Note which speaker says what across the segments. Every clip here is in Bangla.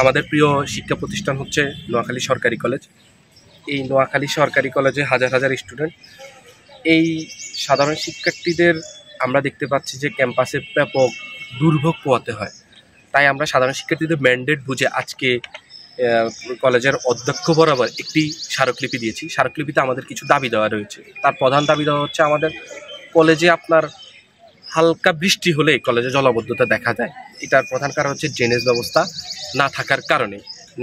Speaker 1: আমাদের প্রিয় শিক্ষা প্রতিষ্ঠান হচ্ছে নোয়াখালী সরকারি কলেজ। এই নোয়াখালী সরকারি কলেজে হাজার হাজার স্টুডেন্ট। এই সাধারণ শিক্ষার্থীদের আমরা দেখতে পাচ্ছি যে ক্যাম্পাসে ব্যাপক দুর্ভোগ পোহাতে হয়। তাই আমরা সাধারণ শিক্ষার্থীদের ম্যান্ডেট বুঝে আজকে কলেজের অধ্যক্ষ বরাবর একটি স্মারকলিপি দিয়েছি। স্মারকলিপিতে আমাদের কিছু দাবি দেওয়া রয়েছে। তার প্রধান দাবি দেওয়া হচ্ছে আমাদের কলেজে আপনার হালকা বৃষ্টি হলে কলেজে জলাবদ্ধতা দেখা যায়। এটার প্রধান কারণ হচ্ছে ড্রেনেজ ব্যবস্থা না থাকার কারণে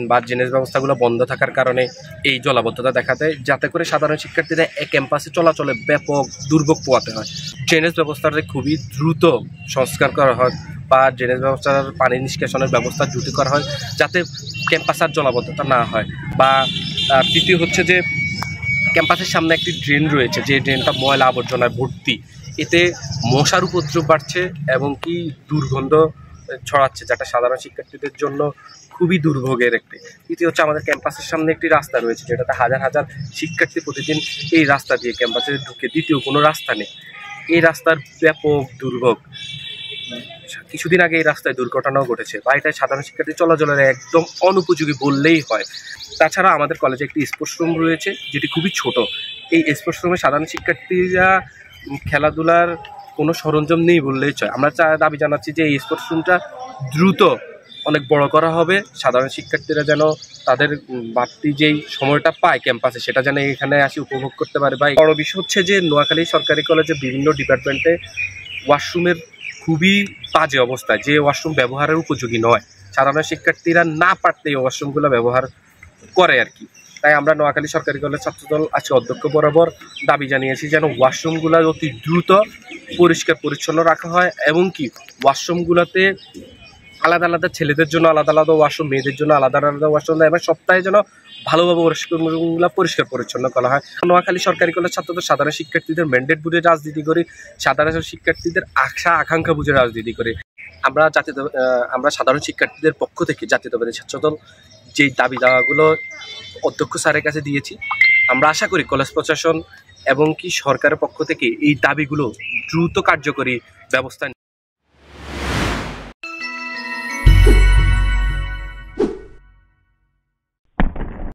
Speaker 1: বা ড্রেনেজ ব্যবস্থাগুলো বন্ধ থাকার কারণে এই জলাবদ্ধতা দেখা দেয়, যাতে করে সাধারণ শিক্ষার্থীরা এক ক্যাম্পাসে চলাচলে ব্যাপক দুর্ভোগ পোহাতে হয়। ড্রেনেজ ব্যবস্থাটা খুবই দ্রুত সংস্কার করা হয় বা ড্রেনেজ ব্যবস্থার পানি নিষ্কাশনের ব্যবস্থা দ্রুত করা হয়, যাতে ক্যাম্পাসের জলাবদ্ধতা না হয়। বা তৃতীয় হচ্ছে যে ক্যাম্পাসের সামনে একটি ড্রেন রয়েছে, যে ড্রেনটা ময়লা আবর্জনায় ভর্তি। এতে মশার উপদ্রব বাড়ছে এবং কি দুর্গন্ধ ছড়াচ্ছে, যেটা সাধারণ শিক্ষার্থীদের জন্য খুবই দুর্ভোগের একটি। তৃতীয় হচ্ছে আমাদের ক্যাম্পাসের সামনে একটি রাস্তা রয়েছে, যেটাতে হাজার হাজার শিক্ষার্থী প্রতিদিন এই রাস্তা দিয়ে ক্যাম্পাসে ঢুকে। দ্বিতীয় কোনো রাস্তা নেই, এই রাস্তার ব্যাপক দুর্ভোগ। কিছুদিন আগে এই রাস্তায় দুর্ঘটনাও ঘটেছে বা এটা সাধারণ শিক্ষার্থী চলাচলের একদম অনুপযোগী বললেই হয়। তাছাড়া আমাদের কলেজে একটি স্পোর্টস রুম রয়েছে, যেটি খুবই ছোট। এই স্পোর্টস রুমে সাধারণ শিক্ষার্থীরা খেলাধুলার কোনো সরঞ্জাম নেই বললেই চলে। আমরা দাবি জানাচ্ছি যে এই স্পোর্টস রুমটা দ্রুত অনেক বড় করা হবে, সাধারণ শিক্ষার্থীরা যেন তাদের বাড়তি যেই সময়টা পায় ক্যাম্পাসে, সেটা যেন এখানে আসি উপভোগ করতে পারে। বা বড় বিষয় হচ্ছে যে নোয়াখালী সরকারি কলেজে বিভিন্ন ডিপার্টমেন্টে ওয়াশরুমের খুবই বাজে অবস্থায়, যে ওয়াশরুম ব্যবহারের উপযোগী নয়। সাধারণ শিক্ষার্থীরা না পারতে এই ওয়াশরুমগুলো ব্যবহার করে আর কি। তাই আমরা নোয়াখালী সরকারি কলেজ ছাত্রদল আজকে অধ্যক্ষ বরাবর দাবি জানিয়েছি যেন ওয়াশরুমগুলো অতি দ্রুত পরিষ্কার পরিচ্ছন্ন রাখা হয়, এবং কি ওয়াশরুমগুলোতে আলাদা আলাদা ছেলেদের জন্য আলাদা আলাদা ওয়াশরুম, মেয়েদের জন্য আলাদা আলাদা ওয়াশরুম দেয়, এবং সপ্তাহে যেন ভালোভাবে ওয়াশরুমগুলো পরিষ্কার পরিচ্ছন্ন করা হয়। নোয়াখালী সরকারি কলেজ ছাত্রদের সাধারণ শিক্ষার্থীদের ম্যান্ডেট বুঝে রাজনীতি করি, সাধারণ শিক্ষার্থীদের আশা আকাঙ্ক্ষা বুঝে রাজনীতি করি। আমরা সাধারণ শিক্ষার্থীদের পক্ষ থেকে জাতীয়তাবাদী ছাত্রদল যেই দাবি দাওয়াগুলো অধ্যক্ষ স্যারের কাছে দিয়েছি, আমরা আশা করি কলেজ প্রশাসন এবং কি সরকারের পক্ষ থেকে এই দাবিগুলো দ্রুত কার্যকরী ব্যবস্থা